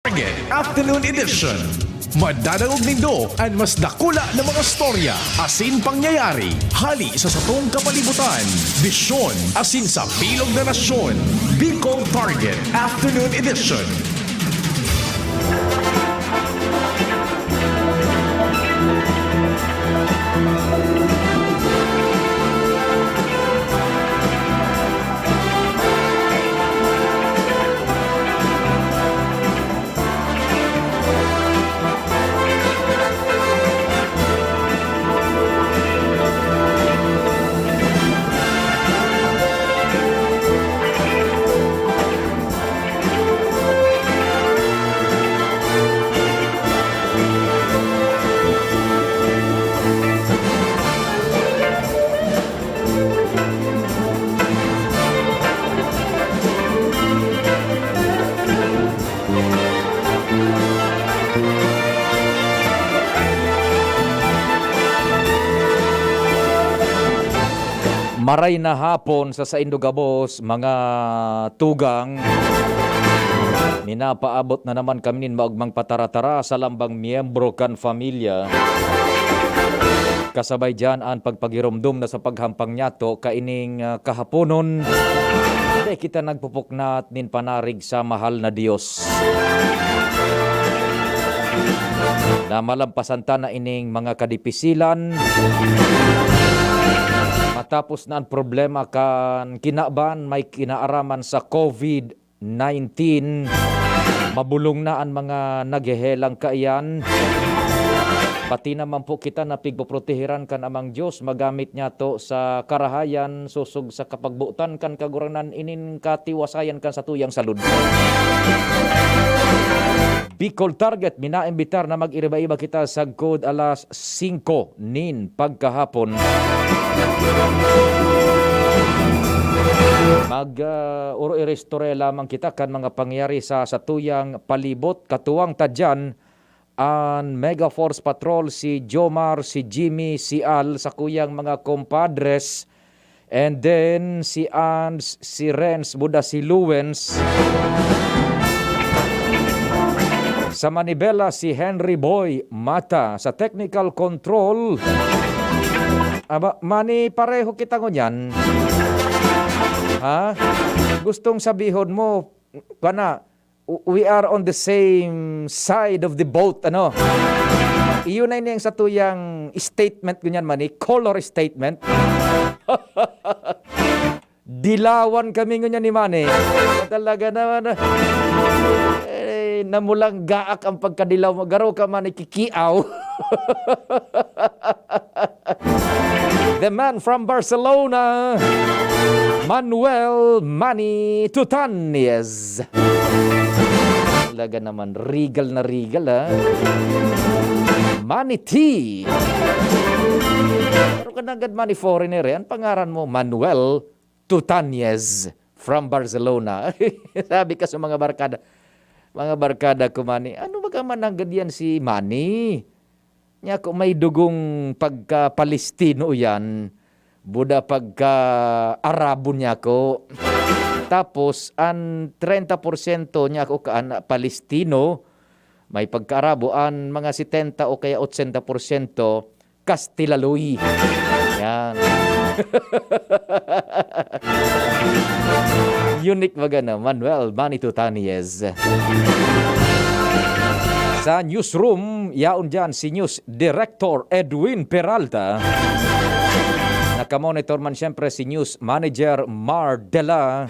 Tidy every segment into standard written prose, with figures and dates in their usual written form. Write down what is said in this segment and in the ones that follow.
Target Afternoon Edition. Madadalog nindo ang mas dakula na mga storya, asin pangyayari, hali sa satong kapalibutan, bisyon, asin sa bilog na nasyon. Bicol Target Afternoon Edition. Maray na hapon sa Indogabos, mga tugang. Ninapaabot na naman kami nin maugmang patara-tara sa lambang miyembro kan familia. Kasabay dyan ang pagpagirumdum na sa paghampang nyato kaining kahaponon. Hindi kita nagpupuknat nin panarig sa mahal na Diyos. Na malampasan ta na ining mga kadipisilan. Matapos na ang problema kan kinaban, may kinaaraman sa COVID-19. Mabulong na ang mga naghehelang kaiyan. Pati naman po kita na pigpoprotehiran kan amang Diyos. Magamit niya to sa karahayan, susug sa kapagbutan kan kaguranan inin katiwasayan kan sa tuyang salud. Bicol Target, minaimbitar na mag-iriba-iba kita sa good alas 5 nin pagkahapon. Uro-irestore lamang kita kan mga pangyari sa satuyang palibot. Katuwang tadyan ang Mega Force Patrol si Jomar, si Jimmy, si Al sa kuyang mga compadres. And then si Ans, si Renz, buda si Luwens. Sa Manibela, si Henry Boy Mata. Sa technical control, mani pareho kita ngunyan. Ha? Gustong sabihon mo, we are on the same side of the boat, ano? Iyon na yung sa tuyang statement ngunyan mani, color statement. Dilawan kami ngunyan ni Mani. Talaga naman, namulang gaak ang pagkadilaw mo. Garo ka man ikikiaw. The man from Barcelona, Manuel Manny Tutanez. Talaga naman, regal na regal, ha? Manny T. Pero kanagad Manny foreigner, yan. Pangaran mo, Manuel Tutanez from Barcelona. Sabi ka sa mga barkada ko, Manny, ano ba ka mananggad yan si Manny? Nya ko may dugong pagka-Palestino yan, buda pagka-Arabo niya ko. Tapos, ang 30% niya ko kaan Palestino, may pagka-Arabo, ang mga 70 o kaya 80% Kastilaloy. Yan. Unique baga na, Manuel Manny Tutanez. Sa newsroom, yaon dyan si News Director Edwin Peralta. Nakamonitor man siyempre si News Manager Mar Dela.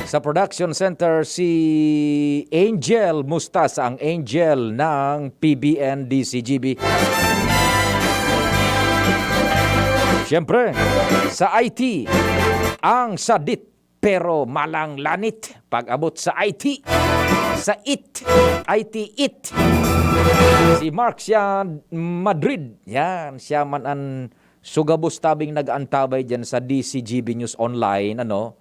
Sa production center si Angel Mustas, ang Angel ng PBN-DCGB. Siyempre, sa IT, ang sadit pero malang lanit pag-abot sa IT. Sa IT, si Mark siya Madrid. Yan, siya man ang sugabos tabing nag-antabay dyan sa DCGB News Online, ano?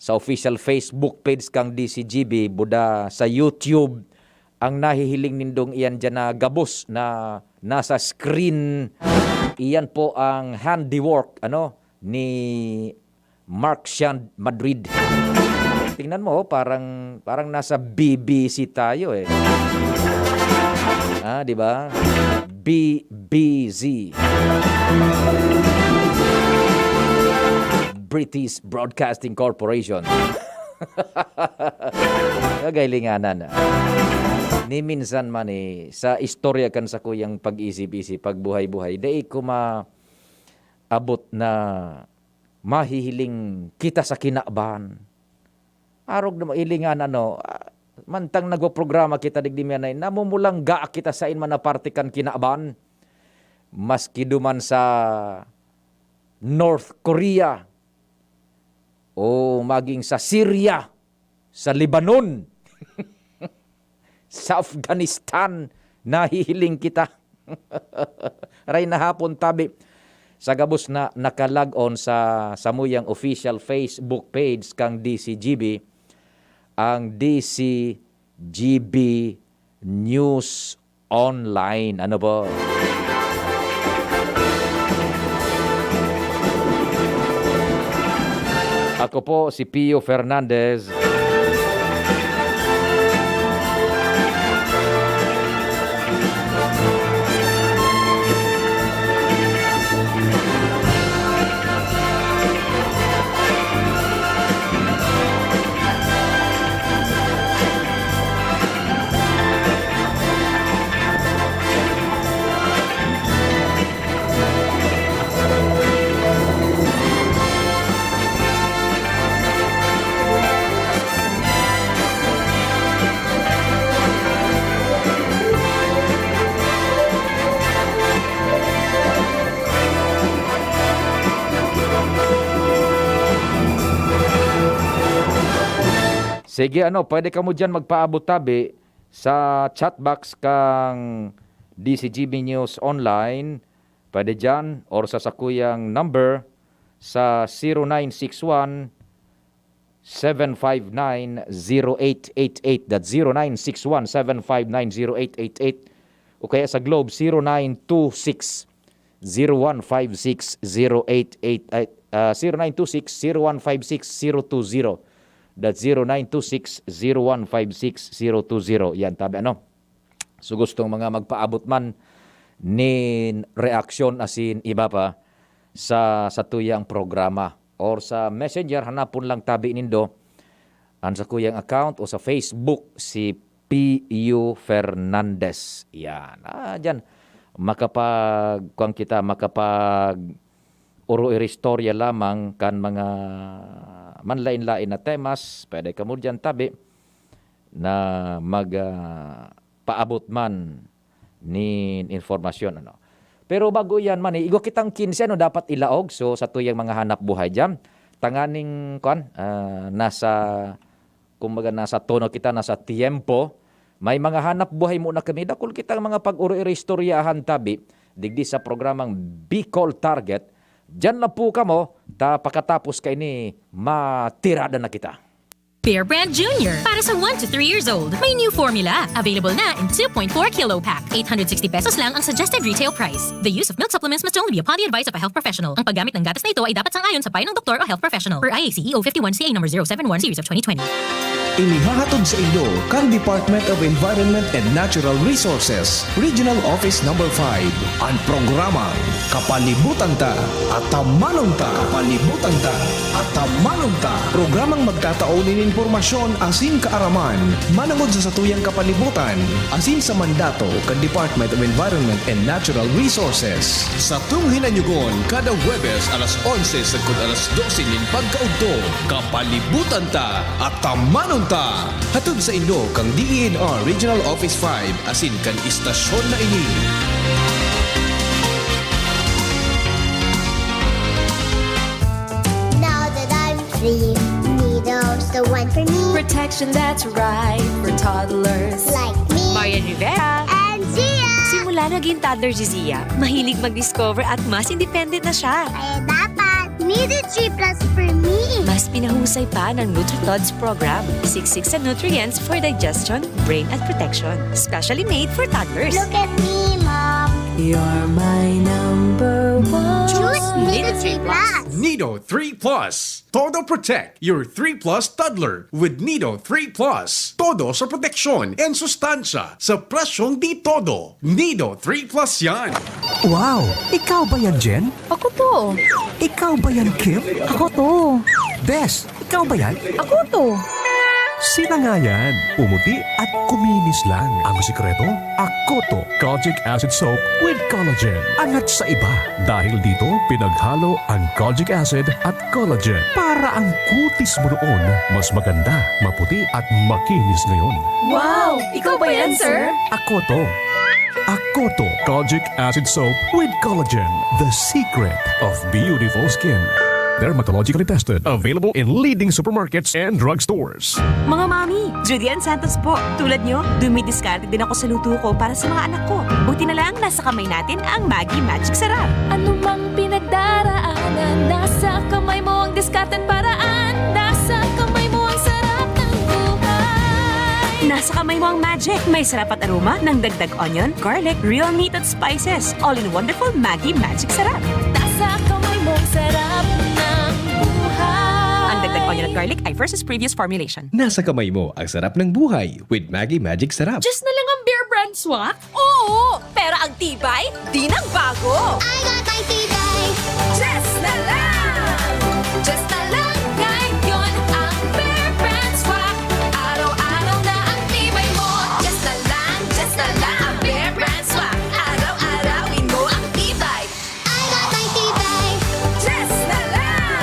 Sa official Facebook page kang DCGB, buda sa YouTube, ang nahihiling nindong iyan dyan na gabos na nasa screen, iyan po ang handiwork ni Mark Sian Madrid. Tingnan mo, parang nasa BBC tayo eh. Di ba? BBZ. British Broadcasting Corporation. Kagailinganan. Ni minsan man sa istorya kan sa kuyang pag-isip-isip, pagbuhay-buhay, dai ko maabot na mahihiling kita sa kinaban. Arog na mailingan mantang nagwa-programa kita digdimianay, namumulang ga kita sa inman na partikan kinaban. Maski duman sa North Korea, o maging sa Syria, sa Lebanon, sa Afghanistan, nahihiling kita. Ray na hapon tabi. Sa gabos na nakalag-on sa samuyang official Facebook page kang DCGB, ang DCGB News Online. Ano po? Ako po si Pio Fernandez. Sige, pwede ka mo dyan magpaabot tabi sa chatbox kang DCGB News Online. Pwede dyan or sa sakuyang number sa 0961-759-0888. That's 0961-759-0888. O kaya sa Globe, 0926-0156-088. 0926-0156-020. That's 0926-0156-020. Yan, tabi So gustong mga magpaabot man ni reaksyon asin iba pa sa tuyang programa. Or sa Messenger, hanapon lang tabi nindo ang sa kuyang account o sa Facebook si P.U. Fernandez. Yan. Dyan. Makapag uro-iristorya lamang kan mga manlain-lain na temas, pwede ka mo dyan tabi na magpaabot man ni informasyon. Pero bago yan man, igo kitang 15 dapat ilaog. So sa tuyang mga hanap buhay dyan, tanganing nasa tono kita, nasa tiempo, may mga hanap buhay muna kami. Dakul kitang mga pag-uro-iristoryahan tabi, digdi sa programang Bicol Target. Diyan na po ka mo, pakatapos kay ni matirada na kita. Bear Brand Jr. Para sa 1 to 3 years old, may new formula. Available na in 2.4 kilo pack. 860 pesos lang ang suggested retail price. The use of milk supplements must only be upon the advice of a health professional. Ang paggamit ng gatas na ito ay dapat sangayon sa payo ng doktor o health professional. Per IAC EO 51CA number 071 series of 2020. Inihahatod sa inyo kang Department of Environment and Natural Resources, Regional Office Number 5, ang programang Kapalibutan Ta at Tamanong Ta. Kapalibutan Ta at Tamanong Ta. Programang magtataon ng impormasyon asin kaaraman, manangod sa satuyang kapalibutan, asin sa mandato kang Department of Environment and Natural Resources. Sa tung hinanyugon, kada Huwebes alas 11 sagkod alas 12 nin pagkaugto, Kapalibutan Ta at Tamanong Ta. Hatod sa Indo kang DENR Regional Office 5 asin kan istasyon na ini. Now that I'm free, Nido's the one for me. Protection that's right for toddlers. Like me Marian Rivera. and Zia. Simula naging toddler si Zia, mahilig mag-discover at mas independent na siya. Kaya dapat, Nido G Plus for me. Mas pinahusay pa ng NutriTods program. Siksik sa nutrients for digestion, brain at protection. Specially made for toddlers. Look at me, Mom. You're my number one. Choose Nido G Nido 3 Plus. Todo Protect your 3 Plus toddler with Nido 3 Plus. Todo sa proteksyon and sustansya sa presyong di todo. Nido 3 Plus yan. Wow! Ikaw ba yan, Jen? Ako to. Ikaw ba yan, Kim? Ako to. Des, ikaw ba yan? Ako to. Sila nga yan. Pumuti at kuminis lang. Ang sikreto, Akoto Kojic Acid Soap with Collagen. Angat sa iba. Dahil dito, pinaghalo ang Kojic Acid at Collagen para ang kutis mo noon mas maganda, maputi at makinis ngayon. Wow! Ikaw ba yan, sir? Akoto. Akoto Kojic Acid Soap with Collagen. The secret of beautiful skin. Dermatologically tested. Available in leading supermarkets and drugstores. Mga mami, Julian Santos po. Tulad nyo, dumidiskarte din ako sa luto ko para sa mga anak ko. Buti na lang nasa kamay natin ang Maggi Magic Sarap. Ano mang pinagdaraanan, nasa kamay mo ang diskarten paraan. Nasa kamay mo ang sarap ng buhay. Nasa kamay mo ang magic. May sarap at aroma ng dagdag onion, garlic, real meat at spices. All in wonderful Maggi Magic Sarap. Nasa kamay mo ang sarap ng buhay. Ang dagdag onion at garlic ay versus previous formulation. Nasa kamay mo ang sarap ng buhay with Maggi Magic Sarap. Just na lang ang Bear Brand swak? Oo! Pero ang tibay, di nang bago! I got my tibay. Just na lang! Just na lang ngayon ang Bear Brand swak. Araw-araw na ang tibay mo. Just na lang ang Bear Brand swak. Araw-arawin mo ang tibay. I got my tibay. Just na lang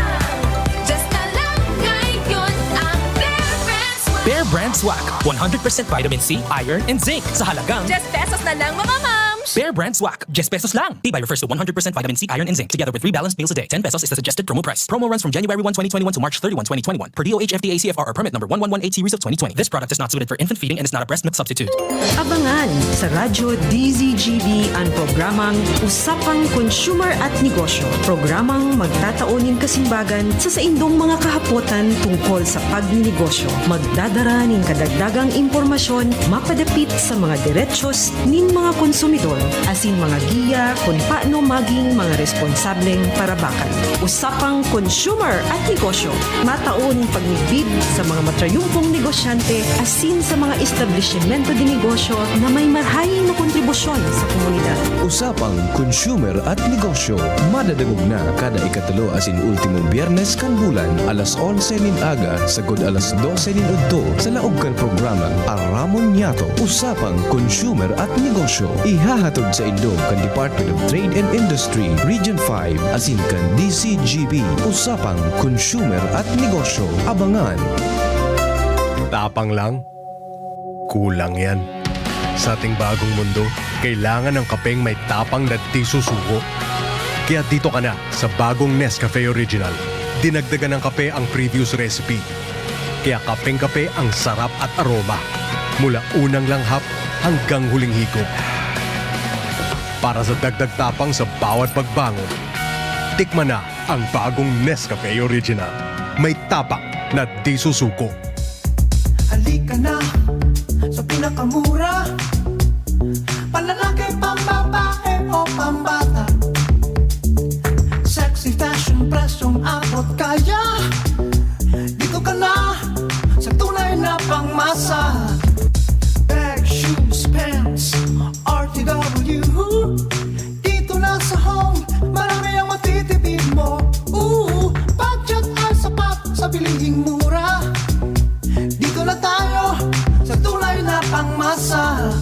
ngayon ang Bear Brand swak. Bear Brand Swak, 100% vitamin C, iron, and zinc sa halagang Just pesos na lang mga mams. Bear Brand Swak, just pesos lang. Tibay refers to 100% vitamin C, iron, and zinc together with 3 balanced meals a day. 10 pesos is the suggested promo price. Promo runs from January 1, 2021 to March 31, 2021 per DOH FDA CFR or permit number 1118 series of 2020. This product is not suited for infant feeding and is not a breast milk substitute. Abangan sa Radyo DZGB ang programang Usapang Consumer at Negosyo. Programang magtataunin kasimbagan sa saindong mga kahapotan tungkol sa pagninegosyo. Magdadara ning kadagdagang impormasyon mapadapit sa mga diretsyon nin mga konsumidor asin mga giya kung paano maging mga responsableng parabakan. Usapang Consumer at Negosyo. Mataon pagnigbid sa mga matrayumpong negosyante asin sa mga establishmento di negosyo na may marhayin na kontribusyon sa komunidad. Usapang Consumer at Negosyo. Madadagog na kada ikatulo asin ultimong biyernes kan bulan alas 11 nin aga sagod alas 12 nin udto sa laog kan programang Aramon Yato. Usapang Consumer at Negosyo. Ihahatod sa indong kan Department of Trade and Industry Region 5 asin kan DCGB. Usapang Consumer at Negosyo. Abangan. Tapang lang? Kulang yan. Sa ating bagong mundo, kailangan ng kapeng may tapang na di susuko. Kaya dito ka na sa bagong Nescafe Original. Dinagdagan ng kape ang previous recipe. Kaya kapeng-kape ang sarap at aroma. Mula unang langhap hanggang huling higop. Para sa dagdag tapang sa bawat pagbangon, tikman na ang bagong Nescafe Original. May tapang na di susuko. Halika na sa pinakamura, panlalaki, pambabae o pambata. Sexy fashion, presyong abot kaya. Dito ka na sa tunay na pangmasa. Bag, shoes, pants, RTW. Dito na sa home, marami ang matitipid mo. Budget ay sapat sa bilihing mura. Dito na tayo sa tunay na pangmasa.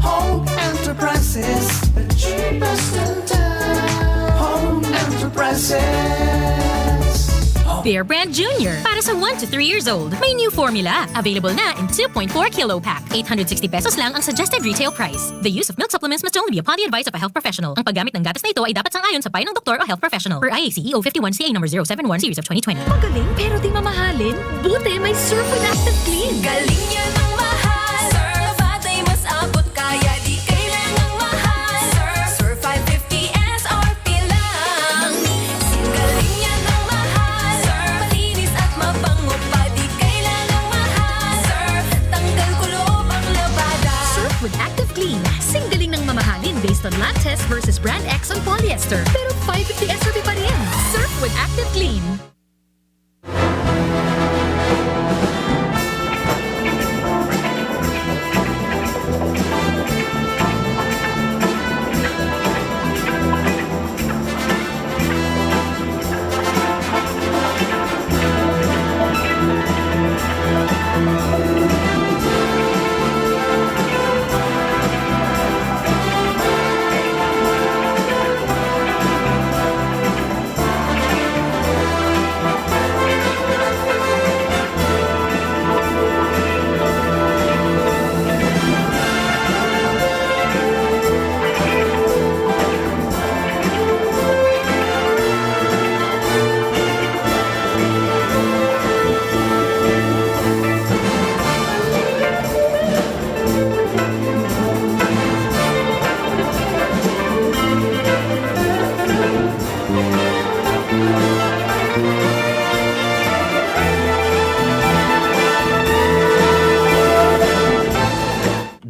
Home Enterprises, the cheapest in town. Home Enterprises. Bear Brand Junior. Para sa 1 to 3 years old, may new formula. Available na in 2.4 kilo pack. 860 pesos lang ang suggested retail price. The use of milk supplements must only be upon the advice of a health professional. Ang paggamit ng gatas na ito ay dapat sang-ayon sa payo ng doktor o health professional. Per IACEO 51CA number 071 series of 2020. Magaling pero di mamahalin. Buti may Surf and Active Clean. Galing yan ang mahal. Surf at ay mas abot kaya di kailangang mahal. Surf 550 SRP lang. Galing yan ang mahal. Surf malinis at mabango pa di kailangang mahal. Surf tanggal kulob ang labada. Surf with Active Clean. Sing galing ng mamahalin based on Atlantis versus Brand X on polyester. Pero 550 SRP pa rin. Surf with Active Clean.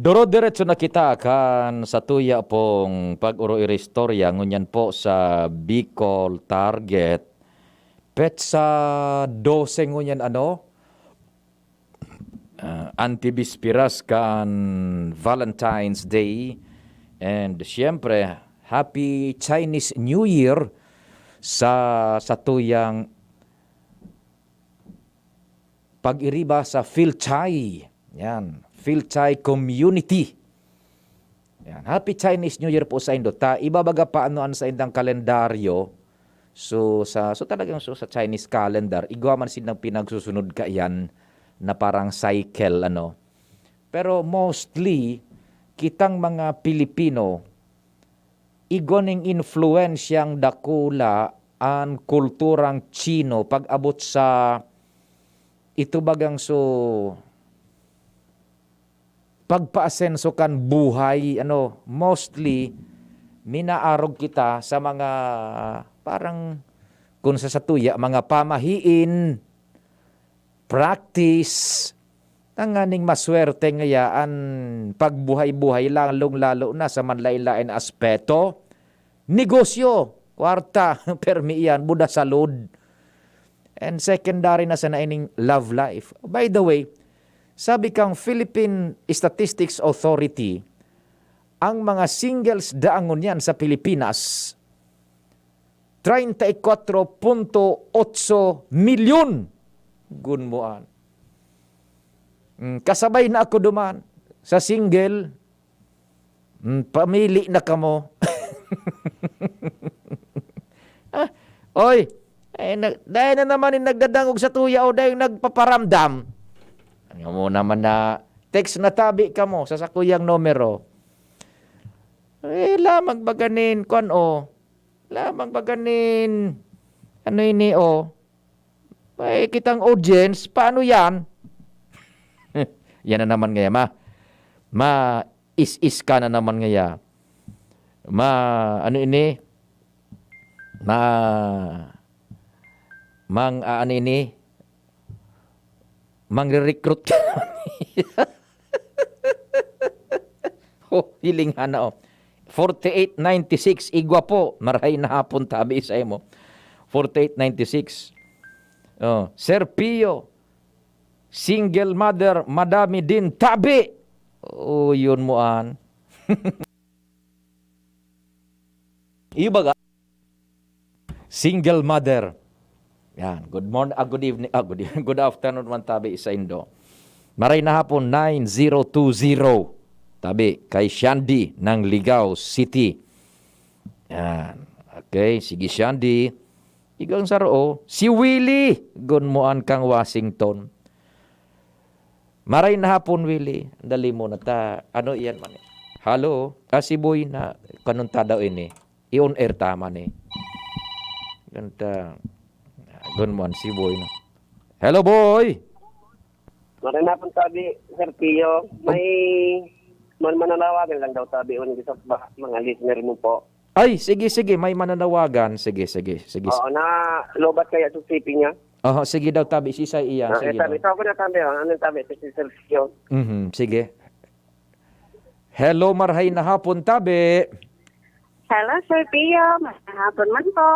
Duro-diretso na kita kan sa tuya pong pag-uro istorya ngunyan po sa Bicol Target. Pet sa 12 ngunyan Antibispiras kan Valentine's Day. And siyempre, Happy Chinese New Year sa tuyang pag-iriba sa Philchay. Yan. Philchay Community. Yan. Happy Chinese New Year po sa Indo. Ibabaga paanoan sa indang kalendaryo. So talagang sa Chinese calendar, igwa man silang pinagsusunod ka yan na parang cycle Pero mostly kitang mga Pilipino igoning influensyang dakula ang kulturang Chino pag-abot sa ito bagang pagpaasenso kan buhay, mostly, minaarog kita sa mga, parang, kung sa tuya, mga pamahiin, practice, tanganing maswerte ngayaan, pagbuhay-buhay lang, lalo na sa manlailain aspeto, negosyo, kwarta, permiyan, buda salud, and secondary na sa naining love life. By the way, sabi kang Philippine Statistics Authority, ang mga singles daangon yan sa Pilipinas, 34.8 milyon. Gunmuan. Kasabay na ako duman sa single, pamili na kamo. Oy, dahil na naman yung nagdadangog sa tuya o dahil nagpaparamdam. Ano mo naman na text na tabi ka mo sa sakuyang numero. Lamang baganin lamang baganin ini kitang audience, paano yan? Yan na naman ngaya, is ka na naman ngaya. Mang-recruit ka. Hiling hana 4896 igwa po. Maray na hapon tabi sa mo. 4896. Sir Pio, single mother, madami din tabi. Yun mo an. Ibaga. Single mother. Yan, good morning, good evening, good afternoon man tabi sa Indo. Maray na hapon 9020. Tabi kay Shandy ng Ligao City. Yan. Okay, sige Shandy. Igang saro si Willie gunmuan kang Washington. Maray na hapon Willie. Dali mo na ta. Ano iyan man? Hello, si Boy na kanunta daw ini. I-on air tama ni. Ganda. Gunmuan si Boy na. Hello Boy. Maray na hapon tabi Sir Pio. May mananawagan lang daw tabi sa mga listener mo po. Ay, sige, may mananawagan. Sige. Oo, na lobat kaya sa CP niya. Sige daw tabi, sisay iya. Sige tabi, ito ako na tabi. Anong tabi? Si Sir Pio. Sige. Hello, marhay na hapon tabi. Hello, Sir Pio. Mahapon man po.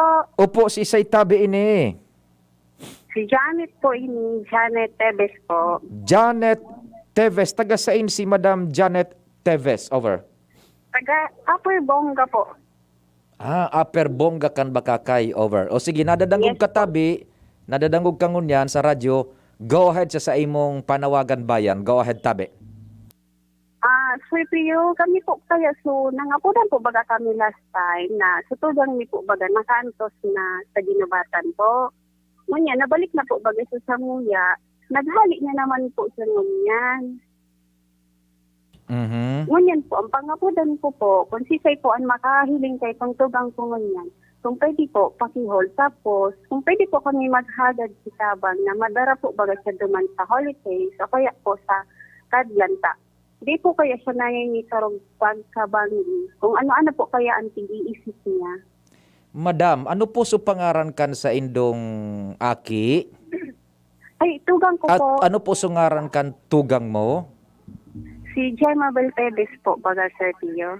Opo, si Isay tabi ini. Si Janet po ini. Janet Tebes po. Janet Teves. Taga sain si Madam Janet Teves. Over. Taga Upper Bongga po. Upper Bongga kan bakakay. Over. O sige, nadadangog katabi. Nadadangog ka ngunyan sa radyo. Go ahead sa imong panawagan bayan. Go ahead tabi. Sir Pio, kami po kaya nangapunan po baga kami last time na sa tugang ni po baga nakantos na sa ginubatan po. Ngunya, nabalik na po baga sa Samuya. Naghali na naman po sa ngunyan. Ngunyan po, ang pangapunan ko po, kung sisay po ang makahiling kay pang tugang ko ngunyan, kung pwede po, pakihol. Tapos, kung pwede po kami maghagad kitabang na madara po baga siya duman sa holidays o kaya po sa Kadlanta. Di po kaya siya nangingitarong pagkabangi. Kung ano-ano po kaya ang tig-iisip niya. Madam, ano po sa pangaran kan sa indong aki? Ay, tugang ko At po. ano po sa ngaran kan tugang mo? Si Gemma Beltedes po, baga Sir Pio.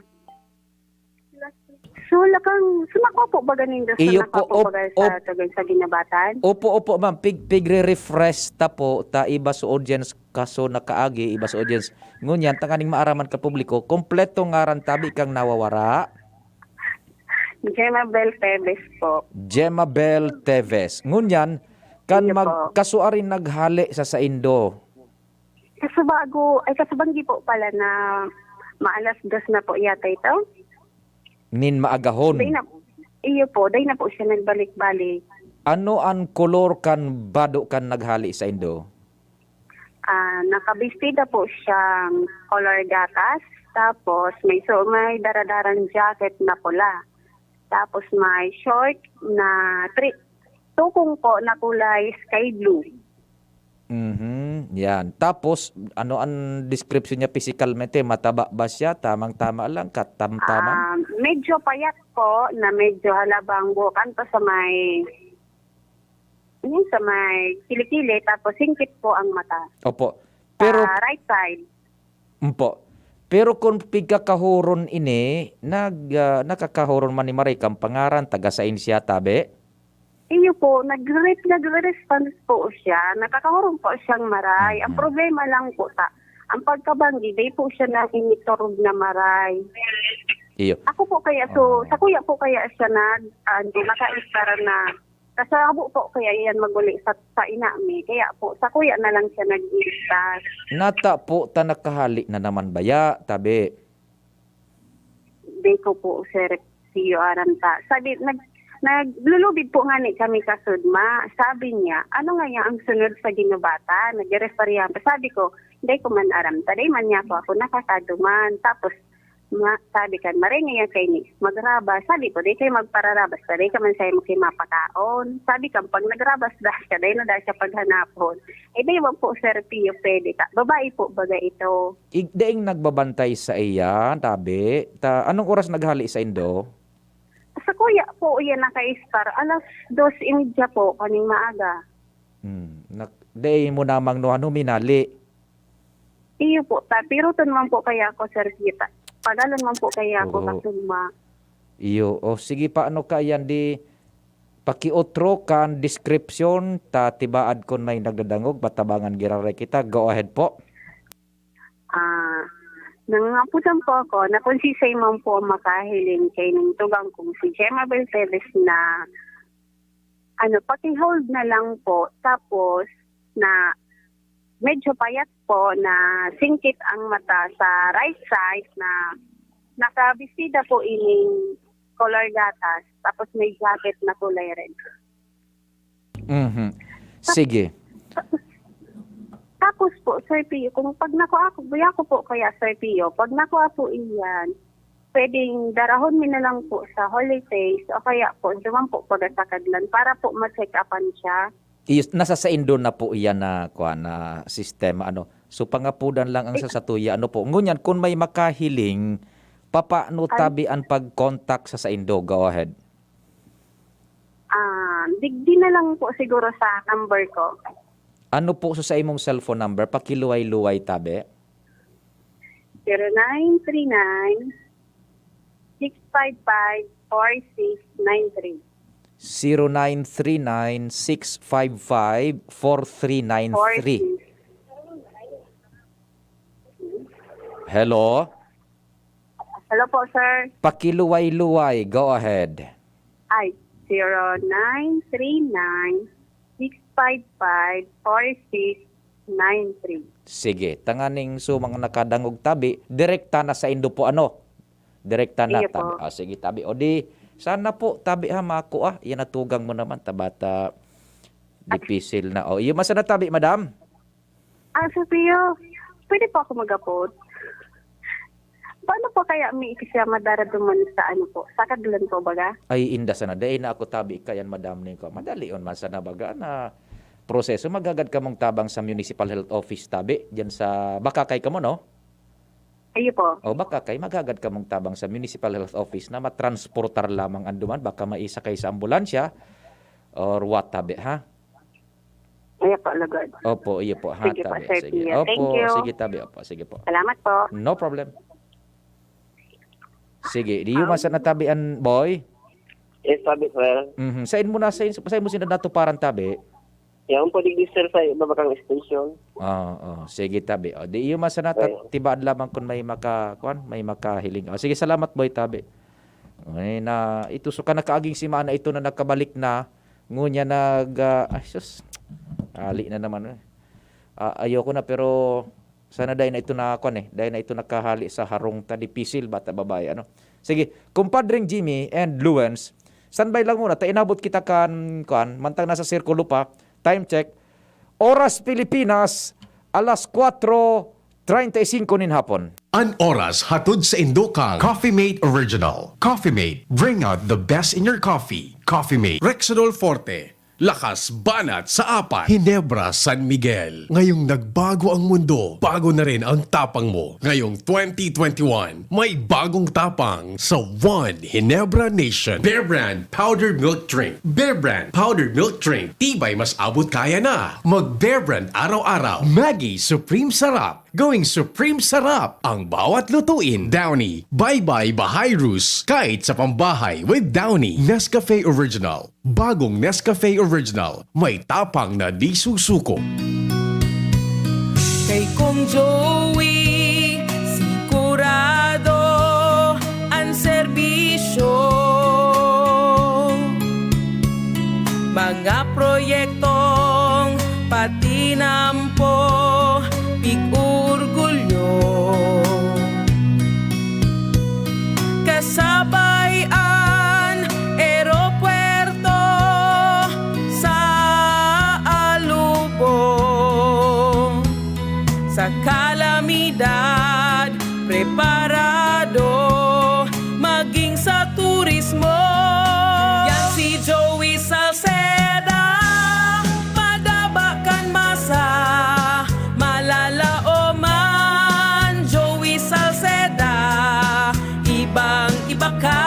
Sumako po baga nindo sa Iyo po, baga sa tugay sa ginabatan? Opo, ma'am. Pigre-refresh ta po, ta iba sa audience kaso nakaagi, iba sa audience. Ngunyan, tanganing maaraman ka publiko, kompleto ngaran tabi kang nawawara. Gemma Beltedes po. Gemma Bel Teves. Ngunyan, kan magkasuarin naghali sa Indo. Kasabanggi po pala na maalas dos na po yata ito. Nin maagahon. Iyo po, day na po siya nagbalik-balik. Ano ang kolor kan bado kan naghali sa Indo? Nakabistida po siyang color gatas. Tapos may daradarang jacket na pula. Tapos may short na tukong po na kulay sky blue. Yan. Tapos, ano ang description niya physicalmente? Mataba ba siya? Tamang-tama lang? Katam-taman? Medyo payat po na medyo halabang bukan pa sa may kilikili. Tapos singkit po ang mata. Opo. Pero, right side. Opo. Pero kung pigkakahuron ini, nakakahuron man ni Maray kang pangaran, taga sa siya tabi? Iyo po, nagre-response po siya. Nakakahurong po siyang maray. Ang problema lang po ang pagkabanggi, day po siya nangingitorog na maray. Iyo. Ako po kaya, sa kuya po kaya siya nakaispara na, kasabo po kaya yan maguli sa inami. Kaya po, sa kuya na lang siya nag-iistar. Nata po, nakahali na naman baya, tabi? Day ko po, Sir Pio Aranta. Sabi, naglulubid po nga ni kami kasudma. Sabi niya, ano nga yan ang sunod sa ginubata? Nag-referya pa. Sabi ko, hindi ko man aram. Taday man niya po ako nakakaduman. Tapos, sabi kan, maray nga yan kay ni magrabas. Sabi ko, di kayo magpararabas. Taday ka man sa'yo makimapakaon. Sabi ka, pag nagrabas dahil ka, dahi na dahil siya paghanapon. Di wag po, Sir Pio, pwede ka. Babae po, baga ito. Daing nagbabantay sa iya, tabi? Anong oras naghali sa Indo? Sa kuya po, yan naka-star. Alas 2:30 po, kaning maaga. Day mo namang minali. Iyo po, piruton man po kaya ako, Sir Kita. Pagalon man po kaya ako, kasuma. Iyo, sige pa, ano kayan di pakiotro kan description, tibaad kon may nagdadangog, batabangan girare kita. Go ahead po. Nangangaputan po ako na kung sisay man po makahiling kay ng tugang kong si Gemma Beltedes na pakihold na lang po. Tapos na medyo payat po na singkit ang mata sa right side na nakabistida po ining color gatas. Tapos may jacket na kulay red. Sige. Tapos po, Sir Pio, kung pag nakuha ko po kaya, Sir Pio, pag nakuha po iyan, pwedeng darahon mo na lang po sa holidays o kaya po, duman po pag sa Kadlan para po ma-check upan siya. Nasa sa Indo na po iyan na sistema. So pangapudan lang ang sasatuya. Ngunyan, kung may makahiling, papaano tabi ang pag-contact sa Indo? Go ahead. Di na lang po siguro sa number ko. Ano po sa imong cellphone number? Pakiluway-luway tabi. 0939 0939-655-4693. 0939-655-4393. Hello? Hello po, sir. Pakiluway-luway. Go ahead. Ay, 0939-655-4693. Sige, tanganing sumang nakadangog tabi, direkta na sa Indo po ano? Direkta na Sige po. tabi. Sige, tabi. O di, sana po tabi ha, mako Yan natugang mo naman, tabata. Dipisil na. O, iyo masa na tabi, madam? Sir Pio, pwede po ako mag-upload? Paano po kaya may siya madaraduman sa ano po? Sa kadulan po baga? Ay, inda sana. Dahil na ako tabi kayan, madam ni ko. Madali on man sana baga na proseso. Magagad ka mong tabang sa Municipal Health Office tabi. Diyan sa Bakakay ka mo, no? Ayo po. O Bakakay, magagad ka mong tabang sa Municipal Health Office na matransportar lamang anduman. Baka maisa kay sa ambulansya or what tabi, ha? Ayo po, lagod. Opo, iyo po, ha? Sige po, tabi. Sir Sige. Pio. Thank Opo, you. sige tabi. Opo, sige po. Salamat po. No problem. Sige, di yung masa natabian, boy? Yes, tabi, sir. Sain mo sinadatuparan tabi? Yan po, digdi, sir, sa babakang station. Sige tabi. Di yung masa natibaan lamang kung may makahiling. Sige, salamat, boy, tabi. Ay, na ituso ka na kaaging si Mana ito na nakabalik na. Ngunya ay, sus. Ali na naman. Ayoko na, pero sana dahil na ito dahil na ito nakahali sa harong tadipisil bata babae ano. Sige, kumpadring Jimmy and Luens, standby lang muna, inabot kita mantang nasa sirkulo pa. Time check. Oras Pilipinas, alas 4:35 nin hapon. An oras hatod sa Indokang Coffee Mate Original. Coffee Mate, bring out the best in your coffee. Coffee Mate, Rexidol Forte. Lakas banat sa apat. Hinebra San Miguel. Ngayong nagbago ang mundo, bago na rin ang tapang mo. Ngayong 2021, may bagong tapang sa One Hinebra Nation. Bear Brand Powdered Milk Drink. Bear Brand Powdered Milk Drink. Tibay mas abot kaya na. Mag Bear Brand araw-araw. Maggie Supreme Sarap. Going Supreme Sarap ang bawat lutuin. Downy, Bye-Bye Bahay Roos. Kahit sa pambahay with Downy. Nescafe Original. Bagong Nescafe Original. May tapang na di susuko. Kay Kong Joey, sigurado ang serbisyo. Mga proyektong patinampo, pig-urgulyo. Kasabayan, aeropuerto sa alubong. Sa kalamidad, preparado, maging sa turismo. Yan si Joey Salceda, madabakan masa, malalao man. Joey Salceda, ibang-iba ka,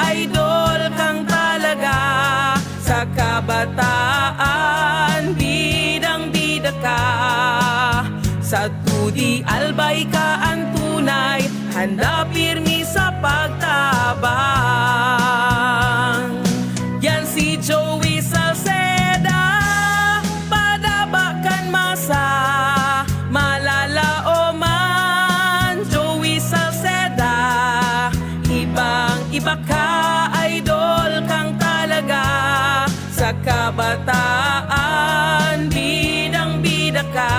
idol kang talaga. Sa kabataan, bidang-bida ka. Sa tudi albay ka ang tunay, handa pirmi sa pagtabang. Yan si Joey Salceda, padabakan masa, malalao man. Joey Salceda, ibang-iba ka, idol kang talaga. Sa kabataan, bidang-bida ka.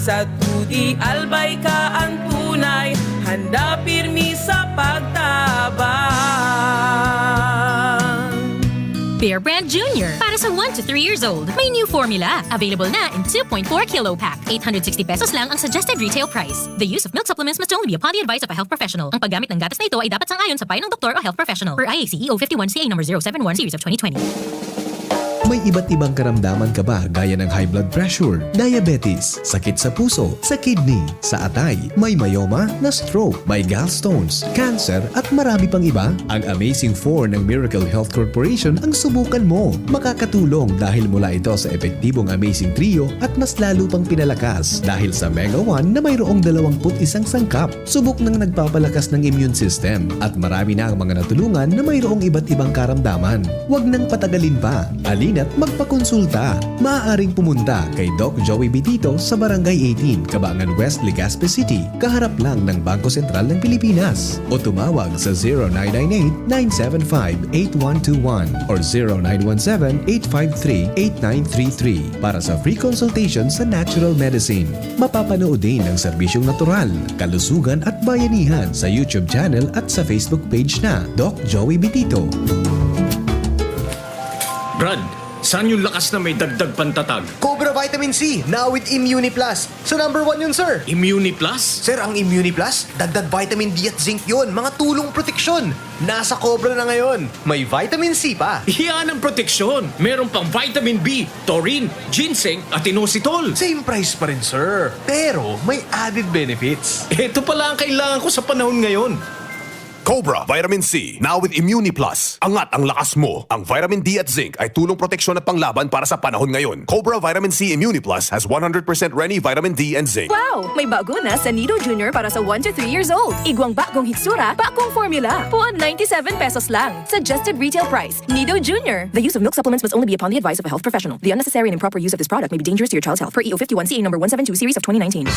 Sa tudi albay ka ang tunay, handa pirmi sa pagtabang. Bear Brand Jr. Para sa 1 to 3 years old. May new formula. Available na in 2.4 kilo pack. 860 pesos lang ang suggested retail price. The use of milk supplements must only be upon the advice of a health professional. Ang paggamit ng gatas na ito ay dapat sang-ayon sa payo ng doktor o health professional. Per IACEO 51 CA number 071 series of 2020. May iba't ibang karamdaman ka ba gaya ng high blood pressure, diabetes, sakit sa puso, sa kidney, sa atay, may myoma na stroke, may gallstones, cancer at marami pang iba? Ang Amazing 4 ng Miracle Health Corporation ang subukan mo. Makakatulong dahil mula ito sa epektibong Amazing Trio at mas lalo pang pinalakas dahil sa Mega 1 na mayroong 21 sangkap. Subok ng nagpapalakas ng immune system at marami na ang mga natulungan na mayroong iba't ibang karamdaman. Huwag nang patagalin pa. Alina't magpakonsulta. Maaaring pumunta kay Doc Joey Bitito sa Barangay 18, Cabangan West, Legazpi City, kaharap lang ng Bangko Sentral ng Pilipinas. O tumawag sa 0998-975-8121 or 0917-853-8933 para sa free consultation sa natural medicine. Mapapanood din ang serbisyong natural, kalusugan at bayanihan sa YouTube channel at sa Facebook page na Doc Joey Bitito. Brad, saan yung lakas na may dagdag pantatag? Cobra Vitamin C, now with Immuni Plus. So number 1 yun, sir. Immuni Plus? Sir, ang Immuni Plus, dagdag vitamin D at zinc yun. Mga tulong proteksyon. Nasa Cobra na ngayon. May vitamin C pa. Yan ang proteksyon. Meron pang vitamin B, taurine, ginseng at inositol. Same price pa rin, sir. Pero may added benefits. Ito pala ang kailangan ko sa panahon ngayon. Cobra Vitamin C, now with Immuni Plus. Angat ang lakas mo. Ang vitamin D at zinc ay tulong proteksyon at panglaban para sa panahon ngayon. Cobra Vitamin C Immuni Plus has 100% Reni vitamin D and zinc. Wow! May bago na sa Nido Junior para sa 1 to 3 years old. Igwang bagong hitsura, bagong formula. Puan 97 pesos lang. Suggested retail price. Nido Junior. The use of milk supplements must only be upon the advice of a health professional. The unnecessary and improper use of this product may be dangerous to your child's health. Per EO 51CA number 172 series of 2019.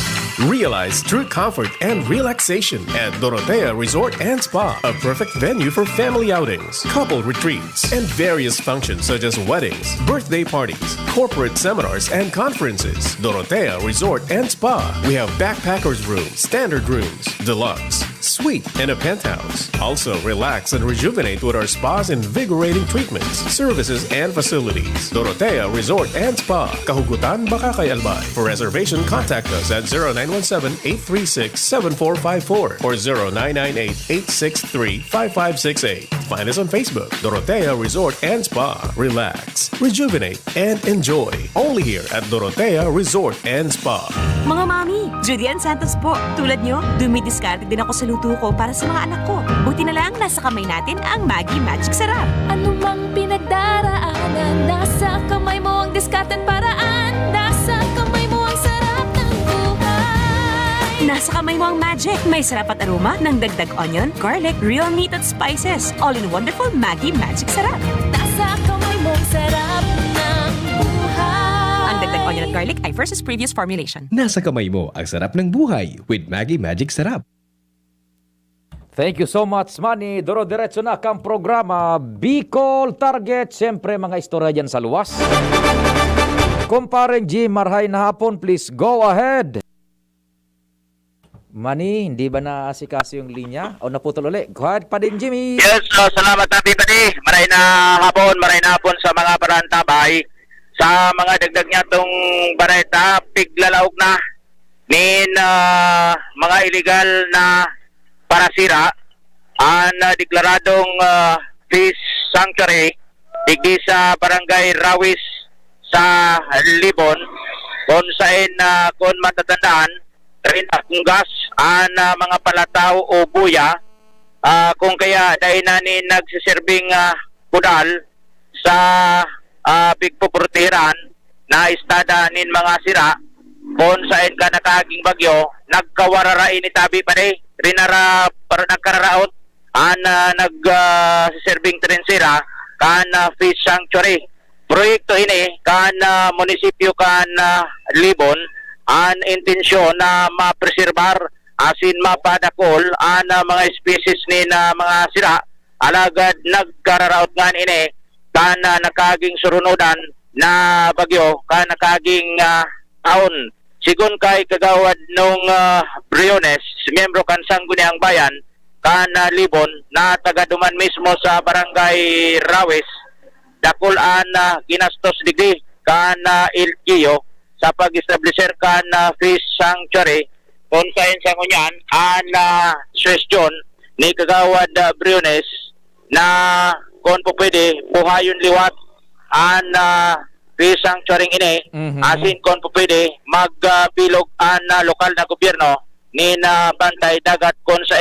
Realize true comfort and relaxation at Dorotea Resort and Spa, a perfect venue for family outings, couple retreats, and various functions such as weddings, birthday parties, corporate seminars, and conferences. Dorotea Resort and Spa. We have backpackers rooms, standard rooms, deluxe, suite, and a penthouse. Also, relax and rejuvenate with our spa's invigorating treatments, services, and facilities. Dorotea Resort and Spa, Kahugutan, Bakakay, Albay. For reservation, contact us at 0917-836-7454 or 0998-863-5568. Find us on Facebook, Dorotea Resort and Spa. Relax, rejuvenate, and enjoy. Only here at Dorotea Resort and Spa. Mga mami, Julian Santos po. Tulad nyo, dumidiskarte din ako sa luto ko para sa mga anak ko. Buti na lang nasa kamay natin ang Maggi Magic Sarap. Ano mang pinagdaraanan, nasa kamay mo ang diskarten paraan. Nasa kamay mo ang sarap ng buhay. Nasa kamay mo ang magic. May sarap at aroma ng dagdag onion, garlic, real meat at spices. All in wonderful Maggi Magic Sarap. Nasa kamay mo ang sarap ng buhay. Ang dagdag onion at garlic ay versus previous formulation. Nasa kamay mo ang sarap ng buhay with Maggi Magic Sarap. Thank you so much, Manny. Doro-diretso na kang programa Bicol Target. Siyempre, mga istorya dyan sa luwas. Kumparing G, marhay na hapon. Please go ahead. Manny, hindi ba naasikaso yung linya? O naputol ulit? Go ahead pa din, Jimmy. Yes, salamat Happy Buddy. Maray na hapon sa mga barantabay. Sa mga dagdag niya itong bareta, piglalaog na nin mga illegal na parasira ang deklaradong fish sanctuary digdi sa barangay Rawis sa Libon kung saan kung matatandaan rin akong gas ang mga palataw o buya kung kaya dahil na ni nagsiserving kudal sa bigpupurtiran na istada nin mga sira kung saan ka nakaging bagyo nagkawararain ni tabi pa rinara para nagkararaot an nag-serving trensira kan fish sanctuary. Proyekto ini kan munisipyo kan Libon an intensyon na mapreserbar asin mapadakol an mga species ni na mga sira alagad nagkararaot ngan ini kan nakaging surunodan na bagyo kan nakaging taon. Sigun kay kagawad nung Briones, miyembro kan Sangguniang Bayan, kan Libon, na tagaduman mismo sa barangay Rawis, dakulan ginastos digdi kan LGU sa pag-establisher kan fish sanctuary kung saan sa ngunyan an suggestion ni kagawad Briones na kung po pwede buhayon liwat an fish sanctuary ini asin kon po pwede magbilog an lokal na gobyerno ni na bantay dagat kon sa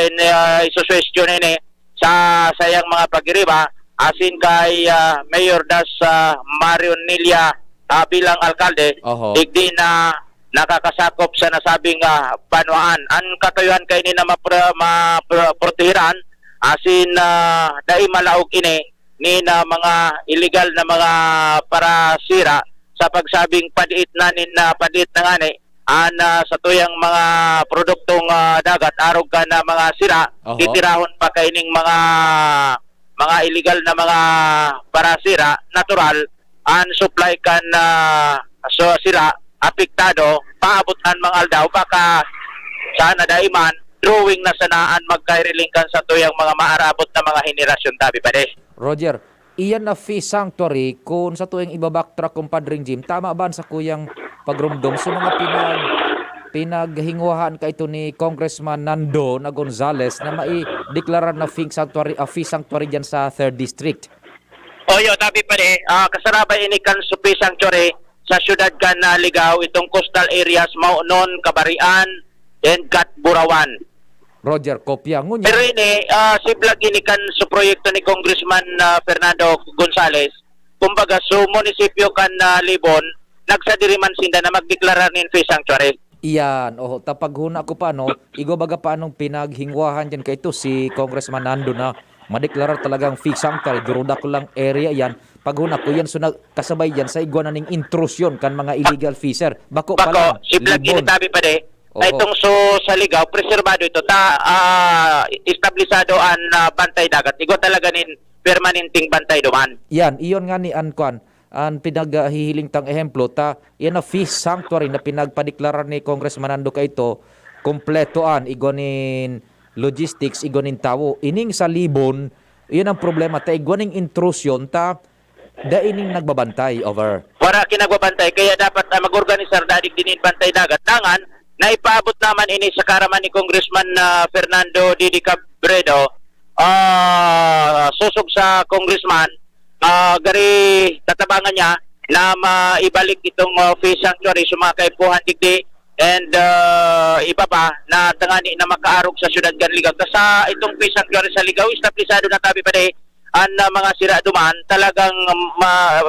isuswestyon ini sa sayang mga pagiriba asin kay Mayor Das Marion Nilia bilang alkalde digdi na nakakasakop sa nasabing banwaan. Ang katayuan kay ni na maprotehiran asin dai malaog ini ni na mga illegal na mga parasira sa pagsabing padiit na padiit na ngani sa tuyang mga produktong dagat arog ka na mga sira titirahon pa kaining mga illegal na mga parasira natural an supply kan so sira apektado paabutan mga aldaw baka sana daiman drawing na sanaan magkairiling kan sa tuyang mga maarabot na mga henerasyon tabi pa de. Roger, iyan na fish sanctuary kung sa tuwing ibabacktrack kung Padring Jim, tama ba sa kuyang pagrumdom sa mga pinaghinguhan ka ito ni Congressman Nando na Gonzales na mai-deklara na fish sanctuary dyan sa 3rd District? Oyo, tabi pa de, kasarabay ini kan sa fish sanctuary sa syudad kan na Ligaw, itong coastal areas, Maunon, Kabarian, and Burawan. Roger, kopya ngunya. Pero ini, siblag ini kan sa proyekto ni Congressman Fernando Gonzales, kumbaga sa munisipyo kan Libon, nagsadiriman sinda na magdeklara nin fish sanctuary. Iyan, tapaghuna ko pa, igo baga pa anong pinaghingwahan dyan kay ito si Congressman Nando na madeklara talagang fish sanctuary, duruda ko lang area yan. Paghuna ko yan, so kasabay yan sa igwa na ning intrusyon kan mga illegal fisher. Bako pala, siblag ini tabi pa de, na itong sa Ligaw, preservado ito, establisado ang bantay dagat. Igo talaga nin permanenting bantay duman. Yan, iyon nga ni Anquan, ang pinaghihiling tang ehemplo, yan na fish sanctuary na pinagpadeklara ni Congressman Nando ka ito, kompletoan, igo nin logistics, igo nin tawo. Ining sa Libon, yun ang problema, igo ning intrusyon, daining nagbabantay, over. Wala kinagbabantay, kaya dapat mag-organisar dadig dinin bantay dagat. Tangan, na ipaabot naman ini sa karaman ni Congressman Fernando Didi Cabredo, susog sa Congressman, gari tatabangan niya na maibalik itong fish sanctuary sumakay puhan digdi and iba pa na tangani na makaarog sa syudad kan Ligaw. Sa itong fish sanctuary sa Ligaw, establisado na tabi pa de ang mga sira duman, talagang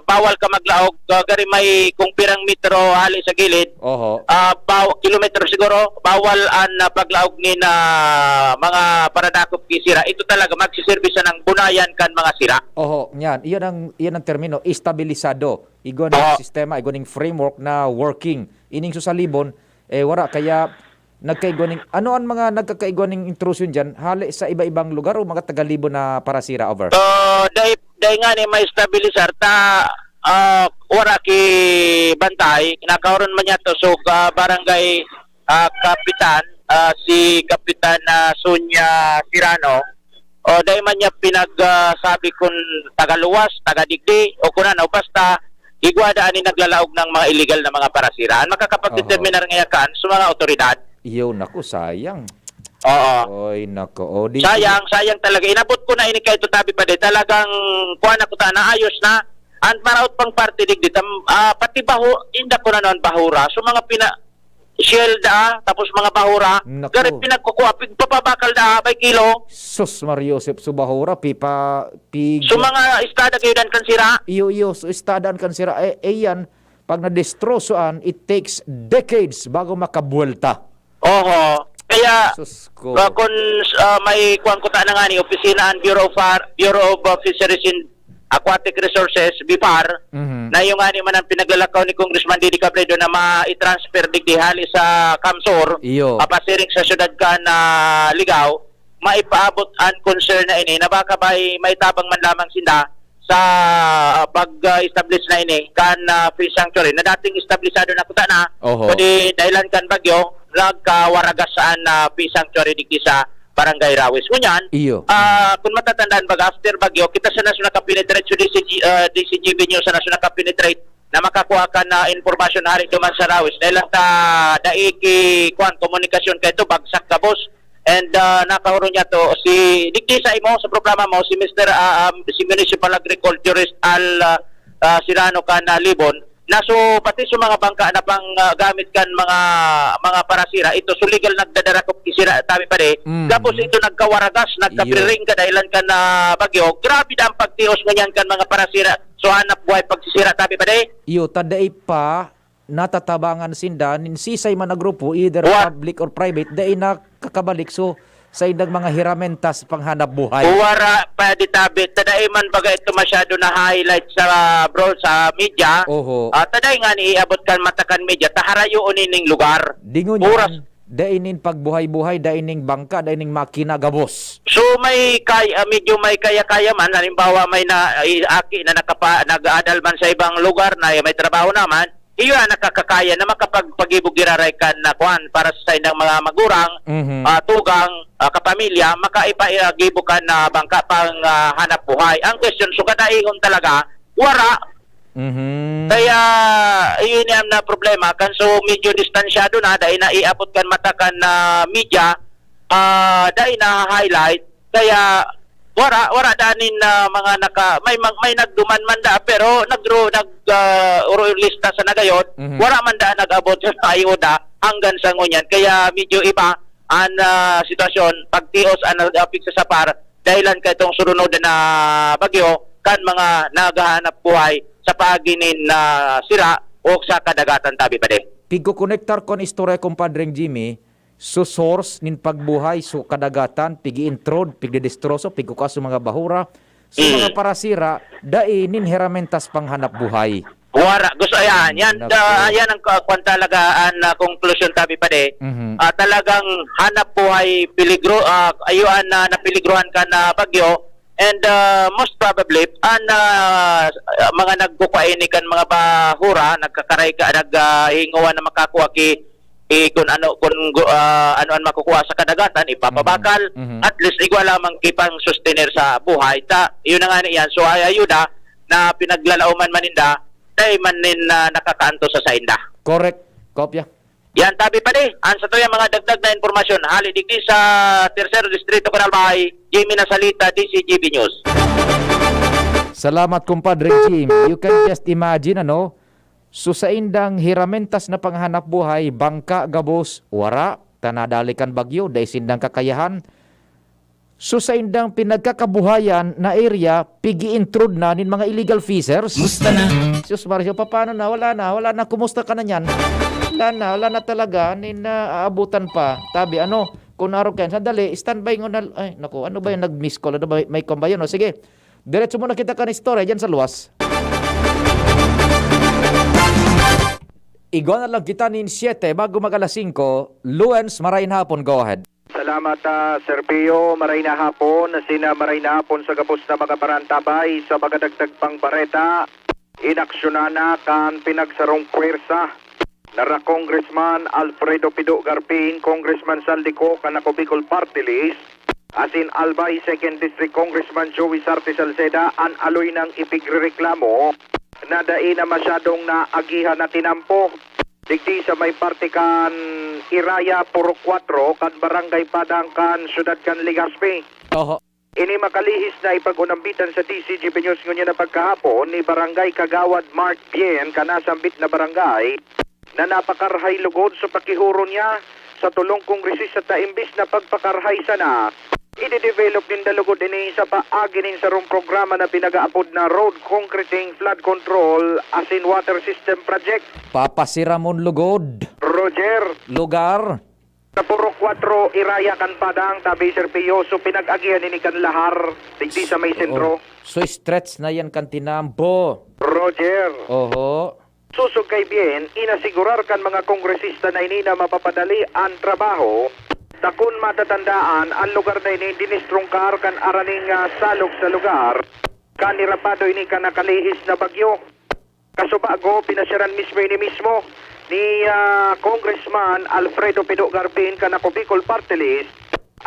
bawal ka maglaog, gari may kung pirang metro hali sa gilid, kilometro siguro, bawal ang paglaog ni na mga paradakop kisira. Ito talaga magsiservisa ng bunayan kan mga sira. Yan. Iyan ang termino, estabilisado. Igo ng sistema, igo ng framework na working. Ining susalibon, wala, kaya nagkaigoning, ano ang mga nagkakaigoning intrusion dyan? Hali sa iba-ibang lugar o mga tagalibo na parasira, over? Dahil nga ni may stabilisar, wala ki bantay, kinakaroon man niya to, so barangay kapitan, si Kapitan Sonia Tirano, dahil man niya pinagsabi kung tagaluwas, tagadigdi, o kunan, basta igwadaan ni naglalaog ng mga illegal na mga parasira. Ang makakapag-determinar ngayon sa mga otoridad. Iyo, naku, sayang. Oy, nako. Sayang talaga. Inabot ko na ini kay tabi pa de. Talagang kuha na ko naayos na. Ang maraot pang party digdi. Pati inda ko na noon bahura. So mga shield tapos mga bahura. Gari pinagkukuha. Pagpapabakal by kilo. Sus, Mario Joseph, so bahura. So mga estada kayo dan kan sira. Iyo, so estada kan sira. Yan, pag na-destrosoan, it takes decades bago makabuelta. Kaya kung may kuwan ko na nga ni opisina ang Bureau of Fisheries and Aquatic Resources, BIFAR, na yung nga man ang pinaglalakaw ni Congressman Didi Cabredo na ma-transfer digdihali sa Kamsur, pasiring sa syudad ka na Ligaw, maipaabot ang concern na ini na baka may tabang man lamang sinda sa pag-establish na ini kan fish sanctuary na dating establisado na kuta na kundi dahilan kan bagyo nagkawaragasaan na fish sanctuary digdi sa Barangay Rawis. Kunyan, kung matatandaan baga after bagyo, kita sa nasunod ka-penetrate so DCGB nyo sa nasunod ka-penetrate na makakuha ka na informasyon na hari duman sa Rawis dahil lang daiki komunikasyon kayo bagsak ka boss. And nakahuro niya to si digdi sa imo sa programa mo si Mr. Si Municipal Agriculturist Al sirano kan na libon na so pati sa mga bangka na pang gamit kan mga parasira ito so legal nagdadara ko isira tabi pa de tapos ito nagkawaragas nagkabriring ka dahilan kan na bagyo grabe na ang pagtios nganyan kan mga parasira so hanap buhay pagsisira tabi pa de Iyo, taday pa, natatabangan sinda, ninsisay man na grupo, either public or private, dahil nakakabalik. So, sa indang mga hiramentas panghanap buhay. Uwara pa di tabi, taday man baga ito masyado na highlight sa bro sa media. Oho. Taday nga ni iabot kan matakan media, taharayo ning lugar. Dingon yan, dainin pagbuhay-buhay, daining bangka, daining makina, gabos. So may medyo may kaya-kaya man, halimbawa may aki na nag-aadal man sa ibang lugar na may trabaho naman, iyo nakakakaya na makapagpagibugiraray kan na kuan para sa indang mga magurang, tugang, kapamilya, makaipagibukan na bangka pang hanap buhay. Ang question, so kadaingon talaga, wara. Kaya iyon yan na problema kan so medyo distansyado na dahil na iabot kan matakan na media dahil na highlight kaya wara danin na mga may nagduman man da pero lista sa nagayod wara man da nag-abot sa ayuda hanggang sa ngunyan kaya medyo iba ang sitwasyon pagtios ang nag-apik sa sapar dahilan ka itong surunod na bagyo kan mga naghahanap buhay sa paginin na sira o sa kadagatan tabi pa de. Pigo konektar kon istorya kumpadreng Jimmy, so source nin pagbuhay so kadagatan, pigi introd, pigi destroso, pigo kaso mga bahura, so mga parasira, dainin heramentas panghanap buhay. Wara, gusto yan. Yan ang kwan talaga ang conclusion tabi pa de. Talagang hanap buhay peligro, ayuan na napiligrohan ka na bagyo. And most probably mga nagkukaini kan mga bahura nagkakaray ka naghinguan na makakuha kung ano makukuha sa kadagatan ipapabakal at least igwa lamang kipang sustainer sa buhay yun na nga niyan so ay ayuda na pinaglalauman maninda dahil man nin nakakaanto sa sainda. Correct, kopya. Yan tabi pa di. Ansa to yung mga dagdag na informasyon. Hali digdi sa Tercero Distrito Canalbay, Jimmy Nasalita, DCGB News. Salamat kumpadre Jim. You can just imagine so sa indang hiramentas na panghanap buhay, bangka, gabos, wara, tanadalikan bagyo, dahil sindang kakayahan. So sa indang pinagkakabuhayan na area, pigi-intrude na nin mga illegal fishers. Musta na? Sus Mario, paano na? Wala na. Kumusta ka na yan? Wala na talaga. Aabutan pa. Tabi, kung naro kayan, sandali, standby nga na, ay, naku, ano ba yung nag-miss call? Ano ba, may komba yun? Sige, diretso muna kita ka na istorya dyan sa luwas. Igwa na lang kita nin 7 bago mag-alas 5. Luens, marahin hapon, go ahead. Salamat Sir Pio, maray na hapon, maray na hapon sa gabos na mga parantabay sa magadagdag pang bareta. Inaksyonan na kan pinagsarong puwersa nara Congressman Alfredo Pido Garpin, Congressman Saldico, kanako Bicol Party List, asin Albay 2nd District Congressman Joey Sarte Salceda, an aloy ng ipigrereklamo na dain na masyadong naagihan na tinampo. Digdi sa may parte kan Iraya Puro 4 kan Barangay Padang kan Syudad kan Legazpi. Ini makalihis na ipagunambitan sa DCGP News ngunya na pagkahapon ni Barangay Kagawad Mark Bien kanasambit na barangay na napakarhay lugod sa pakihuro niya sa tulong kongresista ta imbis na pagpakarhay sana. I-develop din dalugod ini sa paagi nin sa rong programa na pinagaapod na Road Concreting Flood Control asin Water System Project. Papasira mon lugod. Roger. Lugar. Sa Puro 4 Iraya kan Padang tabi Sir Pio so pinag-agihan ini kan lahar digdi sa may sentro. So stretch na yan kan tinampo. Roger. Oho. Susog kay Bien, inasigurar kan mga kongresista na ini na mapapadali ang trabaho. Takun matatandaan, ang lugar na ini dinistrungkar kan araning salog sa lugar. Kanirapado ini kan nakalihis na bagyo. Kasubago, pinasyaran mismo ini mismo ni Congressman Alfredo Pido Garpin kanako Bicol Party List.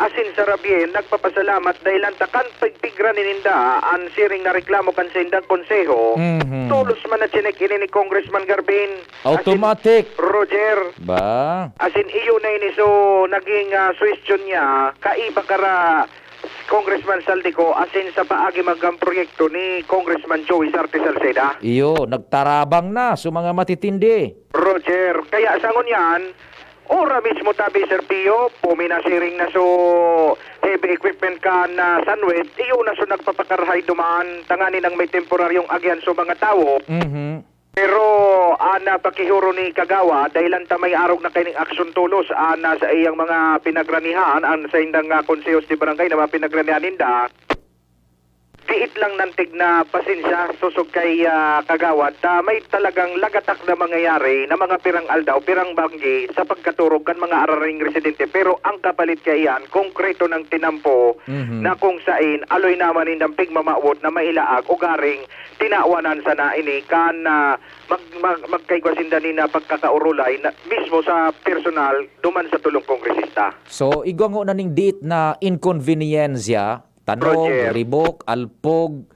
Asin sa Rabien, nagpapasalamat dahil ang takan pagpigra nininda ang siring na reklamo kan sa indang konseho. Tulos man na chinek ini ni Congressman Garpin. Automatic. Asin, Roger. Ba? Asin iyo na ini so naging question niya, kaiba kara Congressman Saldico asin sa paagi maggang proyekto ni Congressman Joey Sarte Salceda. Iyo, nagtarabang na sa mga matitindi. Roger, kaya sangon yan, ora mismo tabi Sir Pio, puminasiring na so heavy equipment ka na Sunwed, iyo na so nagpapakarhay dumaan, tanganin ang may temporaryong agyan so mga tao. Pero ana pakihuro ni Kagawa dahilan ta may arog na kining aksyon tulos ana sa iyang mga pinagranihan an sa indang konsehos di barangay na mga pinagranihan ninda. Diit lang nantig na pasensya susog kay Kagawad may talagang lagatak na mangyayari na mga pirang aldaw, pirang banggi sa pagkaturog kan mga araring residente. Pero ang kapalit kay yan, konkreto ng tinampo na kung sain aloy naman indang pigmamawot na mailaag o garing tinawanan sa na ini kan magkaigwasindanin na pagkakaurulay na, mismo sa personal duman sa tulong kongresista. So, igwango na ning date na inconveniensya, tanog, ribok, alpog,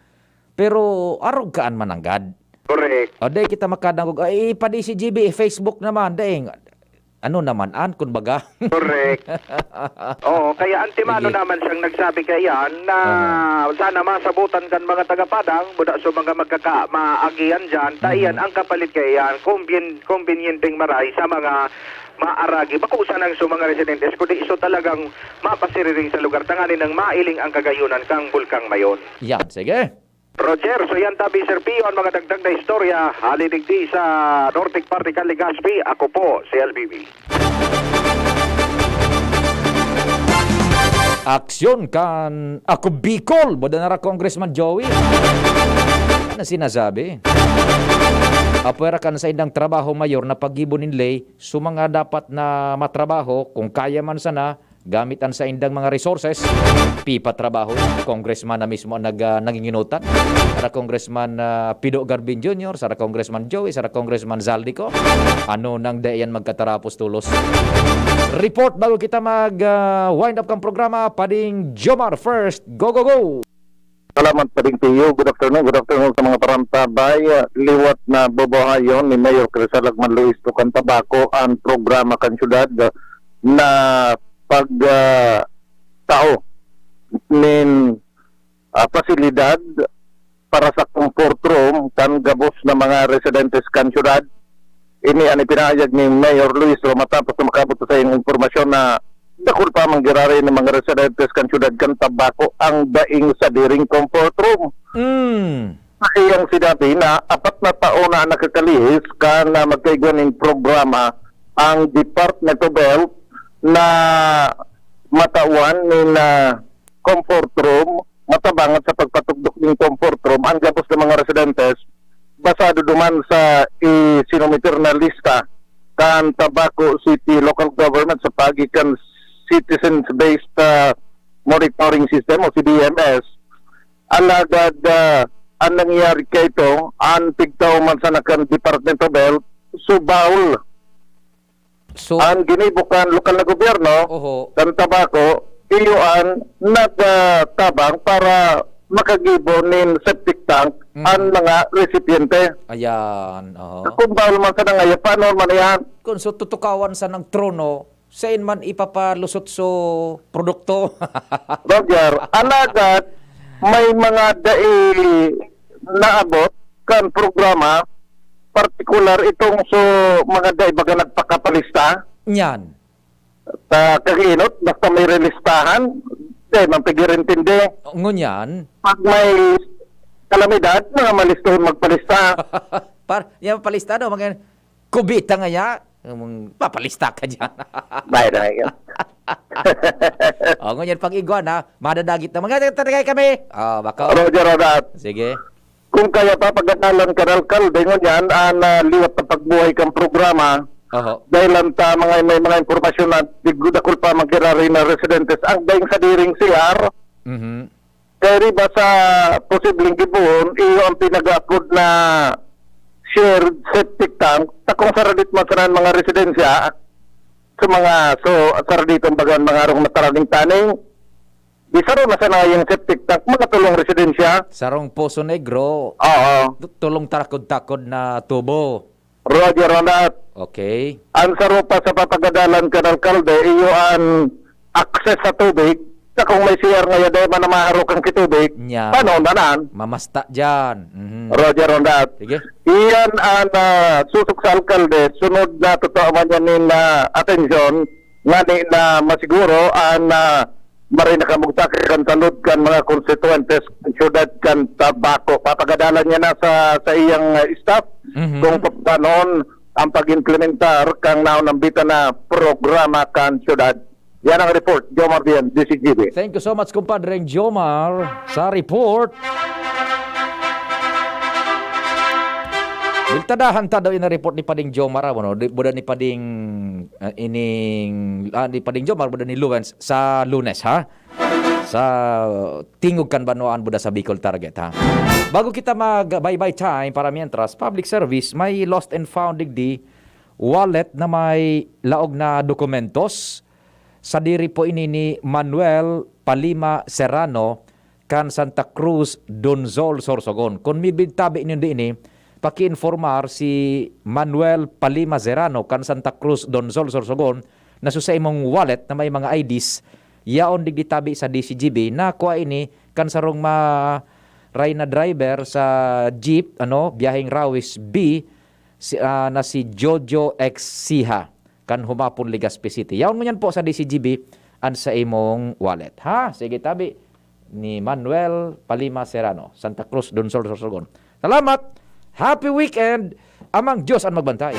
pero arog kaan mananggad. Correct. O, day kita makadangog, ay, padi si GB, Facebook naman, day, ano naman, kun baga. Correct. Oo, kaya antimano naman siyang nagsabi kayan na sana masabutan kan mga taga-Padang, buda so mga magkaka-maagian dyan, tayan ang kapalit kayan, convenienteng maray sa mga maaragi. Bakusan ang so mga residentes, kundi iso talagang mapasiriring sa lugar, tanganin ng mailing ang kagayunan kang bulkang mayon. Yan, sige. Roger, so yan tabi Sir Pio ang mga dagdag na istorya. Halidigdi sa Nordic Particle Legazpi. Ako po si LBB. Aksyon kan ako Bicol, boda na ra Congressman Joey. Ano sinasabi? Apwera kan sa indang trabaho mayor na pag-ibunin lay, sumanga dapat na matrabaho kung kaya man sana gamitan sa indang mga resources, pipa trabaho. Congressman na mismo nanginginutan. Sara Congressman Pido Garbin Jr., sara Congressman Joey, sara Congressman Zaldico. Ano nang dayan magkatarapos tulos? Report bago kita mag-wind up kang programa, Pading Jomar first. Go, go, go! Salamat Pading Tiyo. Good afternoon sa mga parantabay. Liwat na bobohayon ni Mayor Crisal Agman Luis Tukan Tabako ang programa kan syudad na pag tao nin pasilidad para sa comfort room kan gabos na mga residentes kan syudad. Ini ang ipinahayag ni Mayor Luis matapos na makabot sa iyong informasyon na dakol pa manggirari ng mga residentes kan syudad kan Tabako ang daing sa diring comfort room. Iyang sinabi na 4 na taon na nakakalihis ka na magkaigwan ng programa ang Department of Health na matawan ng comfort room, matabangat sa pagpatugdok ng comfort room ang gabos ng mga residentes basado duman sa isinomiter na lista kan Tabaco City Local Government sa pagitan Citizens-Based Monitoring System o CDMS. Alagad ang nangyari kay ito, ang tigtaw man sa nakan Department of Health, subaul. So, ang ginibukan lokal na gobyerno ng Tabaco, iyoan nagtabang para makagibo ng septic tank ang mga recipiente. Ayan. Kung bawal man sa nangaya, paano man yan? Kung so tutukawan sa ng trono, saan man ipapalusot so produkto? Roger, alagad may mga naabot kan programa partikular itong so mga daibaga nagpakapalista. Yan. Kaginot, basta may relistahan, mampigirintindi. Ngunyan. Pag may kalamidad, mga malistoon magpalista. Yan palista daw, mga kubita nga ya, papalista ka dyan. Bahay. Ngunyan pag iguana, madadagit na mga tatagay kami. Baka. Roger, Rodat. Sige. Kung kaya pa pagkakalan ka alkalde ngunyan, liwat na pagbuhay kang programa, dahil ta may mga impormasyon na digudakol pa magkirari na residentes ang daing sa diring CR. Kaya riba sa posibleng gibuhon, iyo ang pinag-upload na shared septic tank takong saradit masaran mga residensya sa mga saradit ang bagan mga arong mataraning taning isaro na sana yung septic tank mga tulong residensya. Sarong Poso Negro. Oo. Tulong tarakod-takod na tubo. Roger Ronat. Okay. Ang sarupa sa papagadalan kan alkalde, iyo ang access sa tubig Sa kung may CR ngayon, dahil man na maharok ang kitubig, Nya. paano nanan? Mamasta dyan. Mhm. Roger on that. Sige. Iyan ang susok sa alkalde, sunod na totoo man yan nila atensyon, nga ni na masiguro ang maray nakamugta kan talod kan mga konstituentes syudad kan tabako. Papagadalan niya na sa iyang staff kung paano ang pag-implementar kang naunambitan na programa kan syudad. Yan ang report, Jomar Dian, DCGB. Thank you so much, kumpadre Jomar, sa report. Biltadahan ta daw ina report ni Pading Jomar, ano, buda ni Pading ni Pading Jomar, buda ni Luwens sa Lunes, ha? Sa tingog kan Banwaan buda sa Bicol Target, ha? Bago kita mag-bye-bye time para mientras, public service, may lost and found digdi wallet na may laog na dokumentos. Sa diri po ini ni Manuel Palima Serrano kan Santa Cruz Donzol Sorsogon. Kung mibigtabi ninyo ini, paki-informar si Manuel Palima Serrano kan Santa Cruz Donzol Sorsogon na sa imong wallet na may mga IDs yaon digditabi sa DCGB na kuha ini kan sarong ray na driver sa jeep biyaheng Rawis B na si Jojo X Siha kan humapon Legazpi City. Yaon mo yan po sa DCGB an sa imong wallet. Ha? Sige tabi ni Manuel Palima Serrano, Santa Cruz Donzol Sorsogon. Salamat! Happy weekend! Amang Diyos ang magbantay.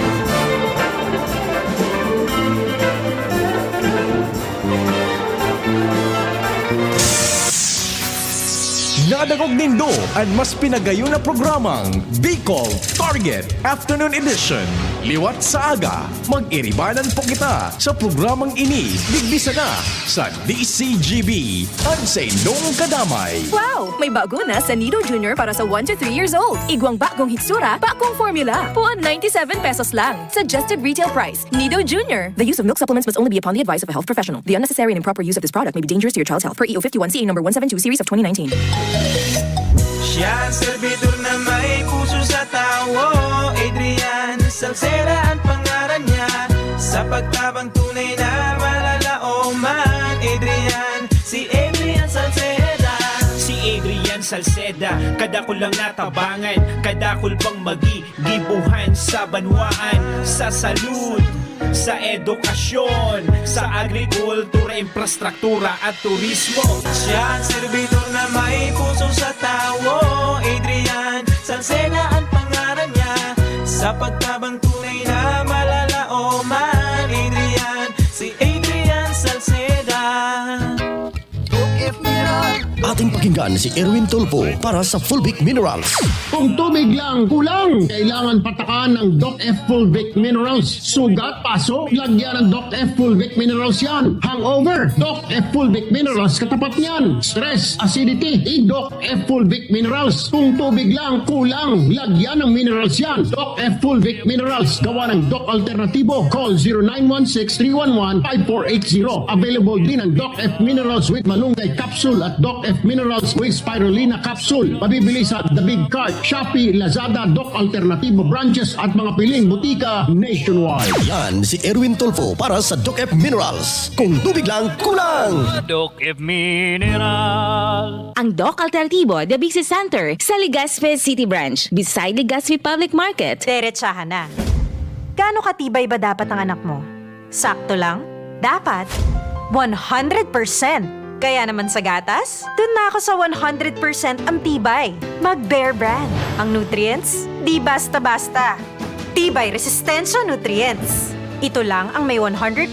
Nadagog nindo ang mas pinagayon na programang Bicol Target Afternoon Edition. Liwat sa aga, mag-iribanan po kita sa programang ini. Digbisa na sa DCGB. Ansay nung kadamay. Wow! May bago na sa Nido Junior para sa 1 to 3 years old. Igwang bagong hitsura, bagong formula. Puan 97 pesos lang. Suggested retail price. Nido Junior. The use of milk supplements must only be upon the advice of a health professional. The unnecessary and improper use of this product may be dangerous to your child's health. Per EO 51CA number 172 series of 2019. Siya ang servidor na may puso sa tao, Adrian Salceda ang pangalan niya. Sa pagtabang tunay na malalaoman, si Adrian Salceda. Si Adrian Salceda, kadakol lang natabangan, kadakol pang magigibuhan sa banwaan, sa salud, sa edukasyon, sa agrikultura, infrastruktura at turismo. Siya ang servidor na may puso sa tao, Adrian Salceda ang pangalan niya. Sa pagtabang tunay na malalaoman, si Adrian Salceda. Ating pakinggan si Erwin Tulfo para sa Fulvic Minerals. Kung tubig lang kulang, kailangan patakan ng Doc F Fulvic Minerals. Sugat, paso, lagyan ng Doc F Fulvic Minerals yan. Hangover, Doc F Fulvic Minerals katapat niyan. Stress, acidity, Doc F Fulvic Minerals. Kung tubig lang kulang, lagyan ng minerals yan. Doc F Fulvic Minerals, gawa ng Doc Alternatibo. Call 0916-311-5480. Available din ang Doc F Minerals with Malunggay Capsule at Doc F Minerals with Spirulina Capsule. Mabibili sa The Big Cart, Shopee, Lazada, Doc Alternativo branches at mga piling butika nationwide. Yan si Erwin Tulfo para sa Doc F Minerals. Kung tubig lang, kulang! Doc F Mineral. Ang Doc Alternativo, The Business Center sa Legazpi City Branch, beside Legazpi Public Market. Diretsahan na. Gaano katibay ba dapat ang anak mo? Sakto lang? Dapat 100%. Kaya naman sa gatas, dun na ako sa 100% ang tibay. Mag-Bear Brand. Ang nutrients, di basta-basta. Tibay Resistensya Nutrients. Ito lang ang may 100%